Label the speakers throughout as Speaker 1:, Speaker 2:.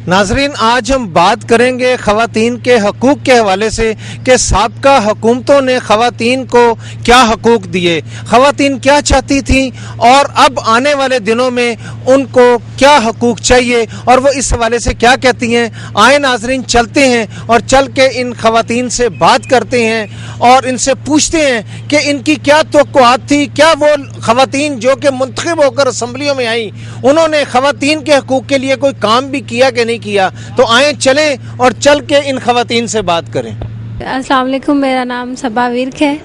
Speaker 1: नाजरीन, आज हम बात करेंगे ख़वातीन के हकूक़ के हवाले से कि साबका हुकूमतों ने ख़वातीन को क्या हकूक़ दिए, ख़वातीन क्या चाहती थी और अब आने वाले दिनों में उनको क्या हकूक़ चाहिए और वो इस हवाले से क्या कहती हैं। आए नाजरीन, चलते हैं और चल के इन ख़वातीन से बात करते हैं और इनसे पूछते हैं कि इनकी क्या तवक्कुआत थी। क्या वो ख़वातीन जो कि मुंतखब होकर असम्बलियों में आई, उन्होंने ख़वातीन के हकूक़ के लिए कोई काम भी किया कि नहीं किया। तो आए चलें और चल के इन ख़वातीन से बात करें।
Speaker 2: अस्सलाम वालेकुम, मेरा नाम सबा विर्क है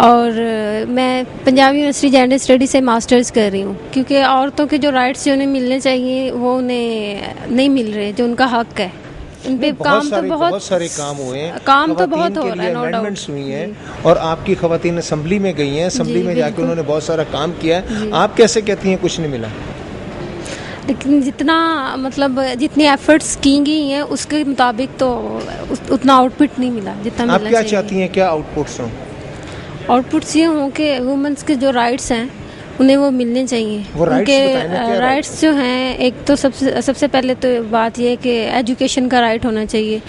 Speaker 2: और मैं पंजाब यूनिवर्सिटी जेंडर स्टडी से मास्टर्स कर रही हूँ, क्योंकि औरतों के जो राइट्स जो उन्हें मिलने चाहिए वो उन्हें नहीं मिल रहे, जो उनका हक है। इन पे काम तो बहुत सारे काम हुए हैं, काम तो बहुत हो रहा है, नो डाउट हुई हैं और आपकी ख़वातीन असम्बली में गई हैं, असम्बली में जाके उन्होंने बहुत सारा काम किया है। आप कैसे कहती हैं कुछ नहीं मिला? लेकिन जितना मतलब जितनी एफर्ट्स की गई हैं उसके मुताबिक तो उतना आउटपुट नहीं मिला जितना मिलना चाहिए।
Speaker 1: आप क्या चाहती हैं, क्या आउटपुट्स हों?
Speaker 2: आउटपुट्स ये हों कि वुमेंस के जो राइट्स हैं उन्हें वो मिलने चाहिए। उनके राइट्स जो हैं, एक तो सबसे पहले तो बात ये है कि एजुकेशन का राइट होना चाहिए,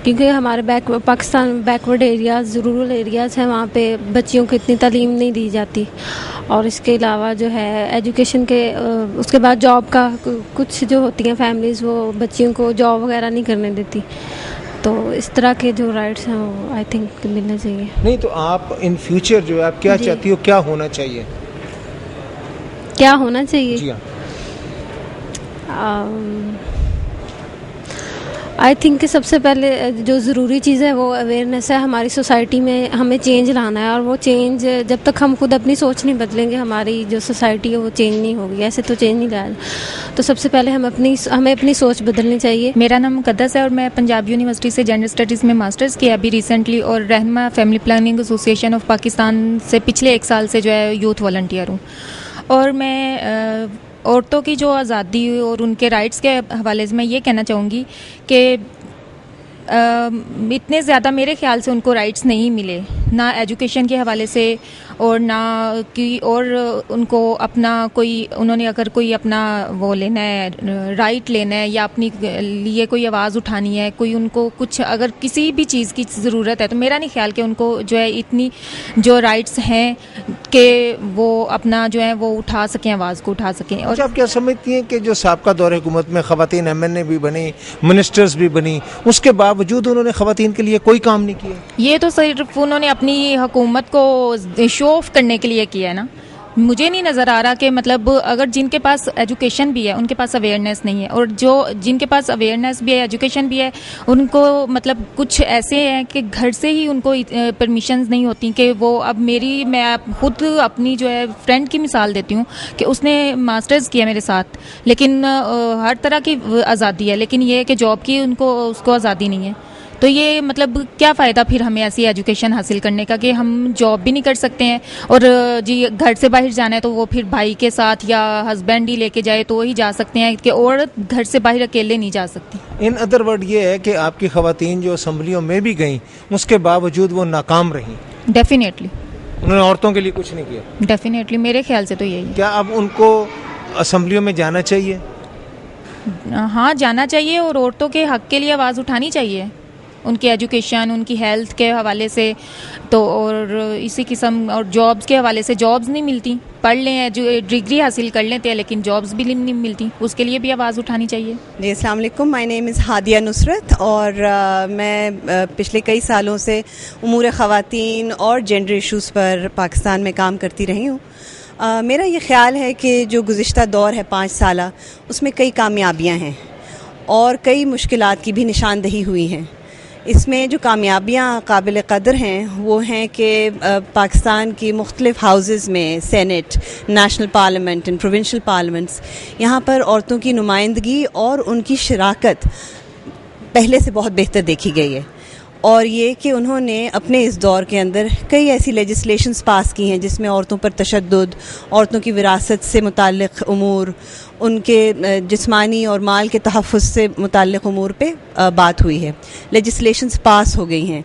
Speaker 2: क्योंकि हमारे Pakistan backward areas, rural areas हैं, वहाँ पे बच्चियों को इतनी तालीम नहीं दी जाती। और इसके अलावा जो है एजुकेशन के उसके बाद जॉब का कुछ जो होती हैं फैमिलीज़, वो बच्चियों को जॉब वगैरह नहीं करने देती। तो इस तरह के जो राइट्स हैं वो आई थिंक मिलने चाहिए।
Speaker 1: नहीं तो आप इन फ्यूचर जो है आप क्या चाहती हो, क्या होना चाहिए?
Speaker 2: क्या होना चाहिए?
Speaker 1: जी हाँ।
Speaker 2: आई थिंक कि सबसे पहले जो ज़रूरी चीज़ है वो अवेयरनेस है। हमारी सोसाइटी में हमें चेंज लाना है और वो चेंज जब तक हम खुद अपनी सोच नहीं बदलेंगे, हमारी जो सोसाइटी है वो चेंज नहीं होगी। ऐसे तो चेंज नहीं लाया। तो सबसे पहले हमें अपनी सोच बदलनी चाहिए।
Speaker 3: मेरा नाम मुक़द्दस है और मैं पंजाब यूनिवर्सिटी से जेंडर स्टडीज़ में मास्टर्स किया अभी रिसेंटली, और रहनुमा family planning association of Pakistan से पिछले 1 साल से जो है यूथ वॉलंटियर हूँ। और मैं औरतों की जो आज़ादी और उनके राइट्स के हवाले से मैं ये कहना चाहूँगी कि इतने ज़्यादा मेरे ख्याल से उनको राइट्स नहीं मिले, ना एजुकेशन के हवाले से और ना कि और उनको अपना कोई, उन्होंने अगर कोई अपना वो लेना है, राइट लेना है या अपनी लिए कोई आवाज़ उठानी है, कोई उनको कुछ अगर किसी भी चीज़ की ज़रूरत है, तो मेरा नहीं ख्याल कि उनको जो है इतनी जो राइट्स हैं कि वो अपना जो है वो उठा सकें, आवाज़ को उठा सकें। और
Speaker 1: आप क्या समझती हैं कि जो साबका दौर हुकूमत में ख़वातीन MNA भी बनी, मिनिस्टर्स भी बनी, उसके बावजूद उन्होंने ख़वातीन के लिए कोई काम नहीं किया?
Speaker 3: ये तो सिर्फ उन्होंने अपनी हुकूमत को शो ऑफ करने के लिए किया है ना। मुझे नहीं नज़र आ रहा कि मतलब अगर जिनके पास एजुकेशन भी है उनके पास अवेयरनेस नहीं है, और जो जिनके पास अवेयरनेस भी है, एजुकेशन भी है, उनको मतलब कुछ ऐसे हैं कि घर से ही उनको परमिशंस नहीं होती कि वो मैं खुद अपनी जो है फ्रेंड की मिसाल देती हूँ कि उसने मास्टर्स किया मेरे साथ, लेकिन हर तरह की आज़ादी है, लेकिन ये है कि जॉब की उसको आज़ादी नहीं है। तो ये मतलब क्या फ़ायदा फिर हमें ऐसी एजुकेशन हासिल करने का कि हम जॉब भी नहीं कर सकते हैं, और जी घर से बाहर जाना है तो वो फिर भाई के साथ या हस्बैंड ही लेके जाए तो वही जा सकते हैं, कि औरत घर से बाहर अकेले नहीं जा सकती।
Speaker 1: इन अदर वर्ड ये है कि आपकी ख़वातीन जो असम्बलियों में भी गईं उसके बावजूद वो नाकाम रहीं।
Speaker 3: डेफिनेटली
Speaker 1: उन्होंने औरतों के लिए कुछ नहीं किया।
Speaker 3: डेफिनेटली मेरे ख्याल से तो यही।
Speaker 1: क्या अब उनको असम्बलियों में जाना चाहिए?
Speaker 3: हाँ, जाना चाहिए और औरतों के हक के लिए आवाज़ उठानी चाहिए, उनकी एजुकेशन, उनकी हेल्थ के हवाले से तो, और इसी किस्म, और जॉब्स के हवाले से जॉब्स नहीं मिलती, पढ़ लें जो डिग्री हासिल कर लेते हैं लेकिन जॉब्स भी नहीं मिलती, उसके लिए भी आवाज़ उठानी चाहिए।
Speaker 4: जी अस्सलाम वालेकुम, my name is Hadiya Nusrat और मैं पिछले कई सालों से उमूर ख़वातीन और जेंडर इश्यूज़ पर पाकिस्तान में काम करती रही हूँ। मेरा ये ख़्याल है कि जो गुज़िश्ता दौर है 5 साला, उसमें कई कामयाबियाँ हैं और कई मुश्किलात की भी निशानदही हुई हैं। इसमें जो कामयाबियाँ काबिल क़द्र हैं वो हैं कि पाकिस्तान की मुख्तलिफ़ हाउसेस में senate, national parliament and provincial parliaments, यहाँ पर औरतों की नुमाइंदगी और उनकी शराकत पहले से बहुत बेहतर देखी गई है। और ये कि उन्होंने अपने इस दौर के अंदर कई ऐसी लेजिस्लेशंस पास की हैं जिसमें औरतों पर तशद्दुद, औरतों की विरासत से मुताल्लिक़ उमूर, उनके जिस्मानी और माल के तहफ़्फ़ुज़ से मुताल्लिक़ उमूर पे बात हुई है। लेजिस्लेशंस पास हो गई हैं।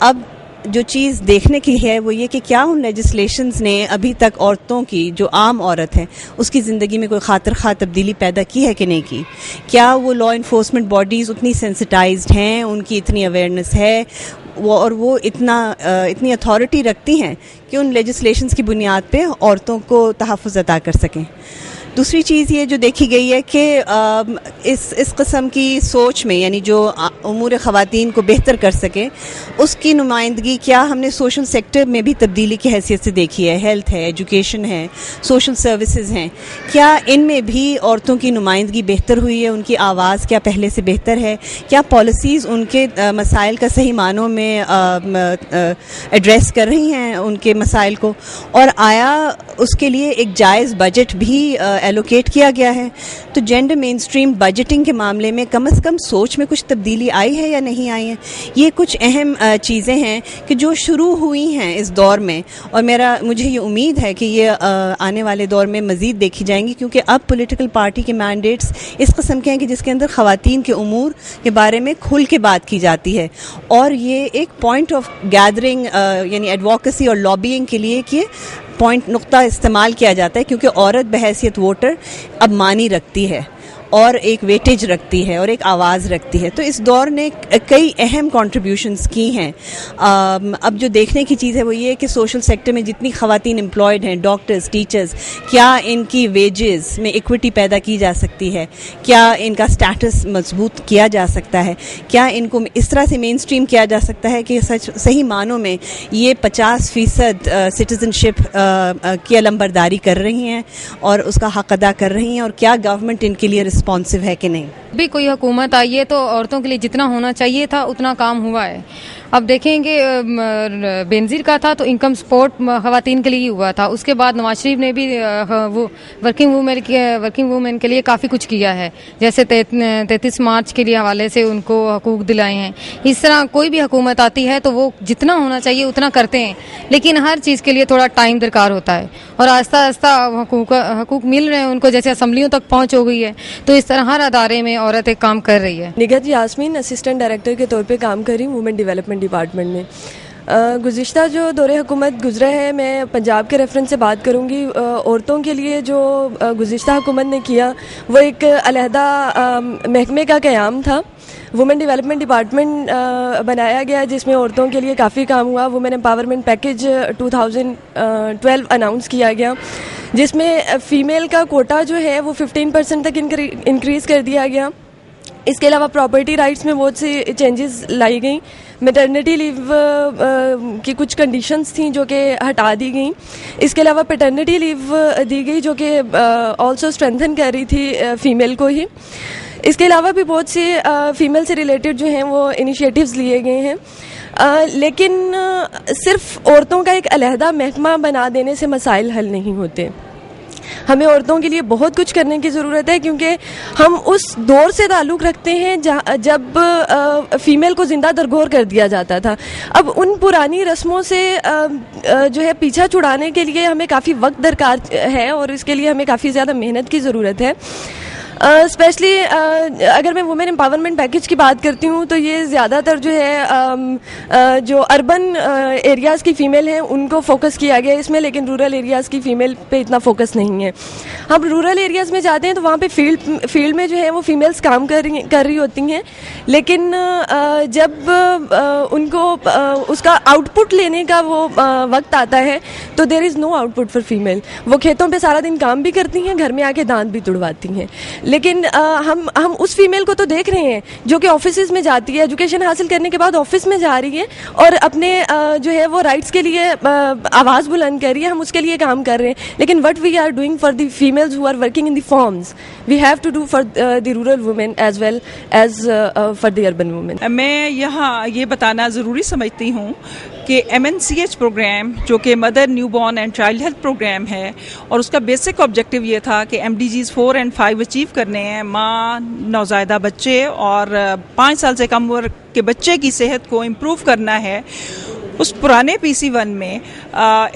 Speaker 4: अब जो चीज़ देखने की है वो ये कि क्या उन लेजिस्लेशंस ने अभी तक औरतों की, जो आम औरत है, उसकी ज़िंदगी में कोई खातिर खा तब्दीली पैदा की है कि नहीं की। क्या वो लॉ इन्फोर्समेंट बॉडीज़ उतनी सेंसिटाइज्ड हैं, उनकी इतनी अवेयरनेस है, वो इतनी अथॉरिटी रखती हैं कि उन लेजिस्लेशंस की बुनियाद पे औरतों को तहफ़्फ़ुज़ अता कर सकें। दूसरी चीज़ ये जो देखी गई है कि इस किस्म की सोच में, यानी जो उमूर ख़वातीन को बेहतर कर सके, उसकी नुमाइंदगी क्या हमने सोशल सेक्टर में भी तब्दीली की हैसियत से देखी है। हेल्थ है, एजुकेशन है, सोशल सर्विसेज हैं, क्या इनमें भी औरतों की नुमाइंदगी बेहतर हुई है? उनकी आवाज़ क्या पहले से बेहतर है? क्या पॉलिसीज़ उनके मसाइल का सही मानों में एड्रेस कर रही हैं उनके मसाइल को? और आया उसके लिए एक जायज़ बजट भी एलोकेट किया गया है? तो जेंडर मेन स्ट्रीम बजटिंग के मामले में कम से कम सोच में कुछ तब्दीली आई है या नहीं आई है? ये कुछ अहम चीज़ें हैं कि जो शुरू हुई हैं इस दौर में, और मुझे ये उम्मीद है कि ये आने वाले दौर में मज़ीद देखी जाएंगी, क्योंकि अब पॉलिटिकल पार्टी के मैंडेट्स इस किस्म के हैं कि जिसके अंदर ख़वातीन के उमूर के बारे में खुल के बात की जाती है, और ये एक पॉइंट ऑफ गैदरिंग यानी एडवोकेसी और लॉबिंग के लिए कि पॉइंट नुक्ता इस्तेमाल किया जाता है, क्योंकि औरत बहैसियत वोटर अब मानी रखती है और एक वेटेज रखती है और एक आवाज़ रखती है। तो इस दौर ने कई अहम कंट्रीब्यूशंस की हैं। अब जो देखने की चीज़ है वो ये है कि सोशल सेक्टर में जितनी ख़वातीन एम्प्लॉयड हैं, डॉक्टर्स, टीचर्स, क्या इनकी वेजेस में इक्विटी पैदा की जा सकती है? क्या इनका स्टेटस मजबूत किया जा सकता है? क्या इनको इस तरह से मेन स्ट्रीम किया जा सकता है कि सही मानों में ये 50% सिटीजनशिप की अलंबरदारी कर रही हैं और उसका हक़ अदा कर रही हैं? और क्या गवर्नमेंट इनके लिए रिस्पॉन्सिव है कि नहीं?
Speaker 5: भी कोई हुकूमत आई है तो औरतों के लिए जितना होना चाहिए था उतना काम हुआ है। अब देखेंगे बेनज़ीर का था तो इनकम सपोर्ट ख़वातीन के लिए ही हुआ था। उसके बाद नवाज शरीफ ने भी वो वर्किंग वूमेन के लिए काफ़ी कुछ किया है, जैसे 33 मार्च के लिए हवाले से उनको हकूक़ दिलाए हैं। इस तरह कोई भी हुकूमत आती है तो वो जितना होना चाहिए उतना करते हैं, लेकिन हर चीज़ के लिए थोड़ा टाइम दरकार होता है और आहिस्ता आहिस्ता हकूक़ मिल रहे हैं उनको, जैसे असम्बलियों तक पहुँच हो गई है। तो इस तरह हर अदारे में औरत एक काम कर रही है।
Speaker 6: निगहत यास्मीन असिस्टेंट डायरेक्टर के तौर पे काम कर रही हूँ वुमेन डेवलपमेंट डिपार्टमेंट में। गुज़िश्ता जो दौरे हुकूमत गुजरा है, मैं पंजाब के रेफरेंस से बात करूँगी। औरतों के लिए जो गुज़िश्ता हुकूमत ने किया वो एक अलहदा महकमे का क़याम था। वुमेन डेवलपमेंट डिपार्टमेंट बनाया गया जिसमें औरतों के लिए काफ़ी काम हुआ। वुमेन एम्पावरमेंट पैकेज 2012 अनाउंस किया गया, जिसमें फ़ीमेल का कोटा जो है वो 15% तक इंक्रीज़ कर दिया गया। इसके अलावा प्रॉपर्टी राइट्स में बहुत सी चेंजेस लाई गई। मैटरनिटी लीव की कुछ कंडीशंस थी जो कि हटा दी गई। इसके अलावा पैटर्निटी लीव दी गई जो कि ऑल्सो स्ट्रेंथन कर रही थी फ़ीमेल को ही। इसके अलावा भी बहुत से फ़ीमेल से रिलेटेड जो हैं वो इनिशिएटिव्स लिए गए हैं। लेकिन सिर्फ औरतों का एक अलहदा महकमा बना देने से मसाइल हल नहीं होते। हमें औरतों के लिए बहुत कुछ करने की ज़रूरत है, क्योंकि हम उस दौर से ताल्लुक़ रखते हैं जब फ़ीमेल को ज़िंदा दरगोर कर दिया जाता था। अब उन पुरानी रस्मों से जो है पीछा छुड़ाने के लिए हमें काफ़ी वक्त दरकार है और इसके लिए हमें काफ़ी ज़्यादा मेहनत की ज़रूरत है। स्पेशली अगर मैं वुमेन एम्पावरमेंट पैकेज की बात करती हूँ तो ये ज़्यादातर जो है जो अर्बन एरियाज़ की फ़ीमेल हैं उनको फोकस किया गया इसमें, लेकिन रूरल एरियाज़ की फ़ीमेल पे इतना फोकस नहीं है। हम रूरल एरियाज़ में जाते हैं तो वहाँ पे फील्ड में जो है वो फ़ीमेल्स काम कर रही होती हैं, लेकिन जब उनको उसका आउटपुट लेने का वो वक्त आता है तो there is no output for female. वो खेतों पे सारा दिन काम भी करती हैं, घर में आके दांत भी तुड़वाती हैं, लेकिन हम उस फीमेल को तो देख रहे हैं जो कि ऑफिस में जाती है, एजुकेशन हासिल करने के बाद ऑफिस में जा रही है और अपने जो है वो राइट्स के लिए आवाज़ बुलंद कर रही है। हम उसके लिए काम कर रहे हैं, लेकिन what we are doing for the females who are working in the farms we have to do for the rural women as well as for the urban women.
Speaker 7: मैं यहाँ ये बताना ज़रूरी समझती हूँ कि MNCH प्रोग्राम जो कि mother newborn and child health programme है और उसका बेसिक ऑब्जेक्टिव ये था कि MDGs 4 और 5 अचीव करने हैं। माँ, नौज़ायदा बच्चे और 5 साल से कम उम्र के बच्चे की सेहत को इम्प्रूव करना है। उस पुराने PC1 में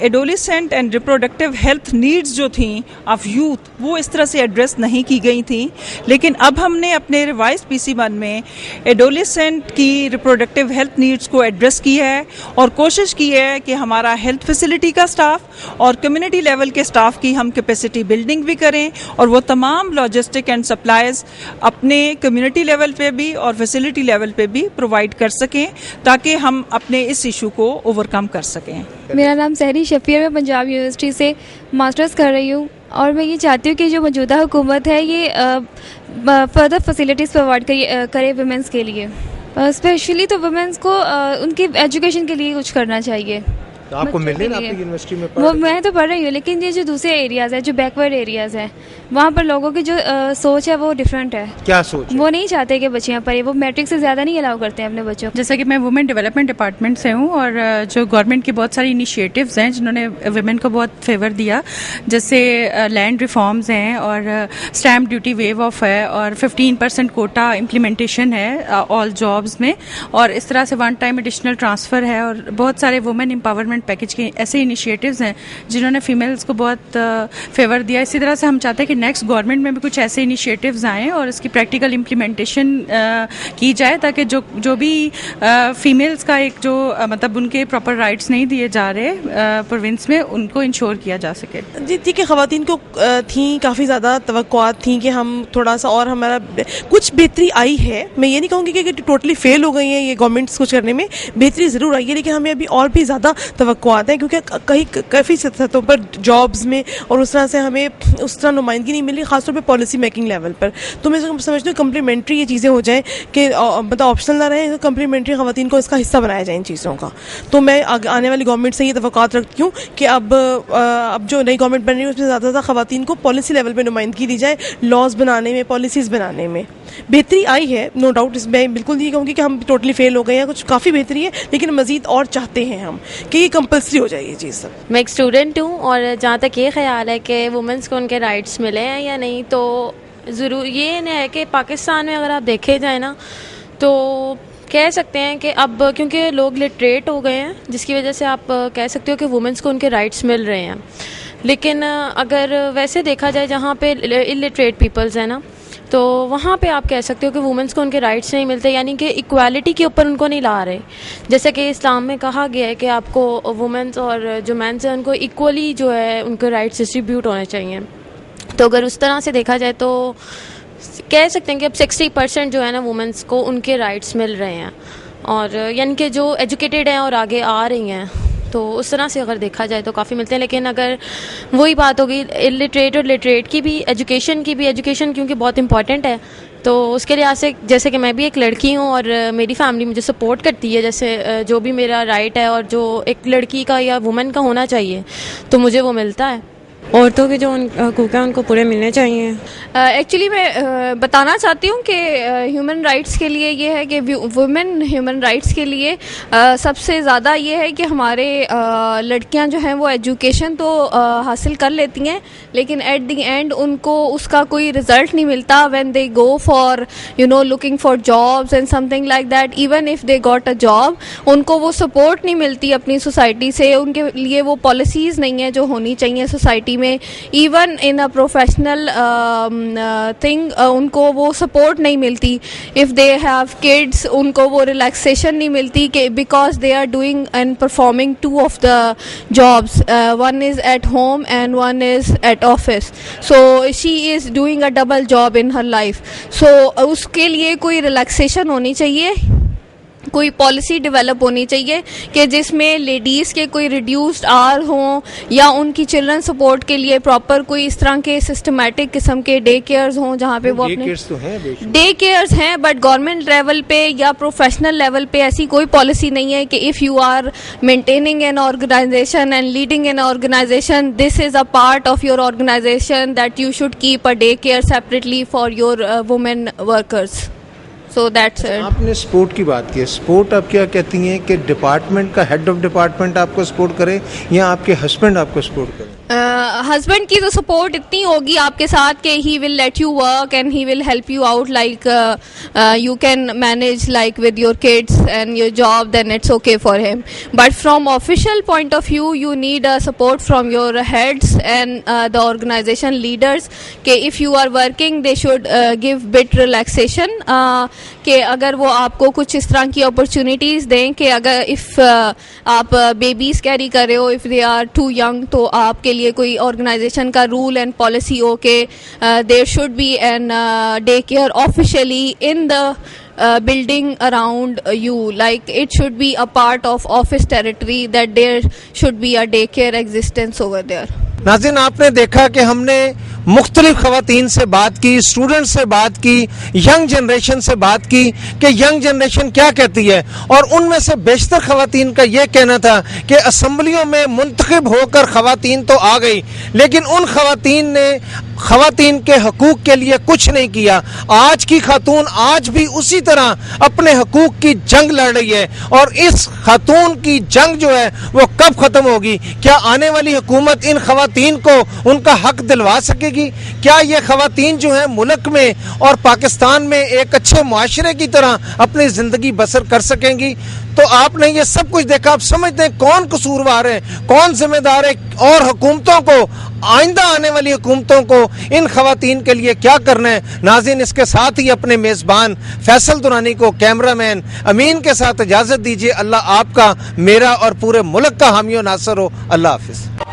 Speaker 7: adolescent and reproductive health needs जो थी ऑफ यूथ वो इस तरह से एड्रेस नहीं की गई थी, लेकिन अब हमने अपने रिवाइज PC1 में एडोलेसेंट की रिप्रोडक्टिव हेल्थ नीड्स को एड्रेस किया है और कोशिश की है कि हमारा हेल्थ फैसिलिटी का स्टाफ और कम्युनिटी लेवल के स्टाफ की हम कैपेसिटी बिल्डिंग भी करें और वो तमाम लॉजिस्टिक एंड सप्लाईज अपने कम्युनिटी लेवल पे भी और फैसिलिटी लेवल पे भी प्रोवाइड कर सकें ताकि हम अपने इस इशू को ओवरकम कर सकें।
Speaker 2: मेरा नाम सहरी शफीर, मैं पंजाब यूनिवर्सिटी से मास्टर्स कर रही हूँ और मैं ये चाहती हूँ कि जो मौजूदा हुकूमत है ये फर्दर फैसिलिटीज़ प्रोवाइड करे वुमेंस के लिए, स्पेशली तो वुमेंस को उनकी एजुकेशन के लिए कुछ करना चाहिए।
Speaker 1: तो आपको मिल रही है आपकी यूनिवर्सिटी में?
Speaker 2: वो मैं तो पढ़ रही हूँ, लेकिन ये जो दूसरे एरियाज है, जो बैकवर्ड एरियाज है, वहाँ पर लोगों की जो सोच है वो डिफरेंट है।
Speaker 1: क्या सोच है?
Speaker 2: वो नहीं चाहते कि बच्चियाँ पढ़े, वो मैट्रिक से ज़्यादा नहीं अलाउ करते हैं अपने बच्चों को।
Speaker 8: जैसा कि मैं वुमेन डेवलपमेंट डिपार्टमेंट से हूँ और जो गवर्नमेंट की बहुत सारी इनिशिएटिव्स हैं जिन्होंने वुमेन को बहुत फेवर दिया, जैसे लैंड रिफॉर्म्स हैं और स्टैम्प ड्यूटी वेव ऑफ है और 15% कोटा इम्प्लीमेंटेशन है ऑल जॉब्स में, और इस तरह से वन टाइम एडिशनल ट्रांसफ़र है और बहुत सारे वुमेन एम्पावरमेंट पैकेज के ऐसे इनिशिएटिव्स हैं जिन्होंने फीमेल्स को बहुत फेवर दिया। इसी तरह से हम चाहते हैं कि नेक्स्ट गवर्नमेंट में भी कुछ ऐसे इनिशिएटिव्स आएँ और इसकी प्रैक्टिकल इम्प्लीमेंटेशन की जाए ताकि जो भी फीमेल्स का एक जो मतलब उनके प्रॉपर राइट्स नहीं दिए जा रहे प्रोविंस में, उनको इंश्योर किया जा सके।
Speaker 9: जी ठीक है, ख़वातीन को थी काफ़ी ज़्यादा तवक्कुआत थी कि हम थोड़ा सा और हमारा कुछ बेहतरी आई है। मैं ये नहीं कहूँगी कि टोटली फेल हो गई हैं ये गवर्नमेंट्स कुछ करने में, बेहतरी ज़रूर आई है, लेकिन हमें अभी और भी ज़्यादा तवक्कुआत हैं क्योंकि कहीं काफ़ी सतहों पर जॉब्स में और उस तरह से हमें उस तरह नुमाइंदगी नहीं मिल रही, खासतौर पे पॉलिसी मेकिंग लेवल पर। तो मैं समझती हूँ कम्प्लीमेंट्री ये चीज़ें हो जाएँ कि मतलब ऑप्शनल ना रहे, कम्प्लीमेंट्री ख़वातीन को इसका हिस्सा बनाया जाए इन चीज़ों का। तो मैं आने वाली गवर्नमेंट से ये तवक्कुआत रखती हूँ कि अब जो नई गवर्नमेंट बन रही है उसमें ज़्यादा से ज़्यादा ख़वातीन को पॉलिसी लेवल पर नुमाइंदगी दी जाए, लॉज बनाने में, पॉलिसीज़ बनाने में। बेहतरी आई है नो डाउट, इसमें बिल्कुल नहीं कहूँगी कि हम टोटली फेल हो गए हैं, कुछ काफ़ी बेहतरी है, लेकिन मज़ीद और चाहते हैं हम कि ये कंपल्सरी हो जाए ये चीज़ सब।
Speaker 10: मैं एक स्टूडेंट हूँ और जहाँ तक ये ख्याल है कि वुमेंस को उनके राइट्स मिले हैं या नहीं, तो ज़रूर ये नहीं है कि पाकिस्तान में अगर आप देखे जाए ना तो कह सकते हैं कि अब क्योंकि लोग लिटरेट हो गए हैं जिसकी वजह से आप कह सकते हो कि वुमेंस को उनके राइट्स मिल रहे हैं। लेकिन अगर वैसे देखा जाए जहाँ पे इलिटरेट पीपल्स हैं ना, तो वहाँ पे आप कह सकते हो कि वुमेंस को उनके राइट्स नहीं मिलते, यानी कि इक्वालिटी के ऊपर उनको नहीं ला रहे। जैसे कि इस्लाम में कहा गया है कि आपको वुमेंस और जो मेंस हैं उनको इक्वली जो है उनके राइट्स डिस्ट्रीब्यूट होने चाहिए। तो अगर उस तरह से देखा जाए तो कह सकते हैं कि अब 60% जो है ना वुमेंस को उनके राइट्स मिल रहे हैं, और यानी कि जो एजुकेटेड हैं और आगे आ रही हैं, तो उस तरह से अगर देखा जाए तो काफ़ी मिलते हैं। लेकिन अगर वही बात होगी इलिटरेट और लिटरेट की भी, एजुकेशन क्योंकि बहुत इंपॉर्टेंट है, तो उसके लिहाज से जैसे कि मैं भी एक लड़की हूँ और मेरी फैमिली मुझे सपोर्ट करती है, जैसे जो भी मेरा राइट है और जो एक लड़की का या वुमेन का होना चाहिए तो मुझे वो मिलता है।
Speaker 2: औरतों के जो हकूक़ हैं उनको पूरे मिलने चाहिए। एक्चुअली मैं बताना चाहती हूँ कि ह्यूमन राइट्स के लिए ये है कि वुमेन ह्यूमन राइट्स के लिए सबसे ज़्यादा ये है कि हमारे लड़कियाँ जो हैं वो एजुकेशन तो हासिल कर लेती हैं, लेकिन एट द एंड उनको उसका कोई रिज़ल्ट नहीं मिलता when they go for looking for jobs and something like that. Even if they got a job, उनको वो सपोर्ट नहीं मिलती अपनी सोसाइटी से, उनके लिए वो पॉलिसीज़ नहीं है जो होनी चाहिए सोसाइटी में। Even in a professional thing उनको वो सपोर्ट नहीं मिलती। इफ़ दे हैव किड्स, उनको वो रिलैक्सेशन नहीं मिलती कि because they are doing and performing two of the jobs, one is at home and one is at office, so she is doing a double job in her life. So उसके लिए कोई relaxation होनी चाहिए, कोई policy develop होनी चाहिए कि जिसमें लेडीज़ के कोई रिड्यूस्ड आवर हों या उनकी चिल्ड्रन सपोर्ट के लिए प्रॉपर कोई इस तरह के सिस्टमेटिक किस्म के डे केयर्स हों जहाँ पे वो अपने डे केयर्स हैं, बट गवर्नमेंट लेवल पे या प्रोफेशनल लेवल पे ऐसी कोई पॉलिसी नहीं है कि if you are maintaining an organisation and leading an organisation, this is a part of your organisation that you should keep a day care separately for your women workers. So that's it.
Speaker 1: आपने sport की बात की, sport आप क्या कहती हैं कि department का हेड ऑफ डिपार्टमेंट आपको सपोर्ट करे या आपके हस्बैंड आपको सपोर्ट करें?
Speaker 11: हस्बैंड की तो सपोर्ट इतनी होगी आपके साथ कि he will let you work and he will help you out, like you can manage like with your kids and your job, then it's okay for him. But from official point of view you need support from your heads and the organisation leaders कि if you are working they should give bit relaxation, कि अगर वो आपको कुछ इस तरह की opportunities दें कि अगर इफ़ आप बेबीज़ कैरी कर रहे हो, if they are too young, तो आपके लिए कोई ऑर्गेनाइजेशन का रूल एंड पॉलिसी हो के there should be an day care officially in the building around you, like it should be a part of office territory that there should be a daycare existence over there.
Speaker 1: नाज़रीन, आपने देखा कि हमने मुख्तलिफ ख़वातीन से बात की, स्टूडेंट से बात की, यंग जनरेशन से बात की कि यंग जनरेशन क्या कहती है, और उनमें से बेशतर ख़वातीन का ये कहना था कि असम्बलियों में मुंतखब होकर ख़वातीन तो आ गई, लेकिन उन ख़वातीन ने ख़वातीन के हकूक़ के लिए कुछ नहीं किया. आज की खातून आज भी उसी तरह अपने हकूक़ की जंग लड़ रही है, और इस खातून की जंग जो है वो कब ख़त्म होगी? क्या आने वाली हुकूमत इन ख़वातीन को उनका हक दिलवा सकेगी? क्या ये ख़वातीन जो है मुल्क में और पाकिस्तान में एक अच्छे मुआशरे की तरह अपनी ज़िंदगी बसर कर सकेंगी? तो आपने ये सब कुछ देखा, आप समझते हैं कौन कसूरवार है, कौन जिम्मेदार है, और हुकूमतों को, आइंदा आने वाली हुकूमतों को इन ख़वातीन के लिए क्या करना है? नाज़रीन, इसके साथ ही अपने मेज़बान फैसल दुरानी को, कैमरामैन अमीन के साथ इजाज़त दीजिए. अल्लाह आपका, मेरा और पूरे मुल्क का हामी और नासर हो. अल्लाह हाफिज़.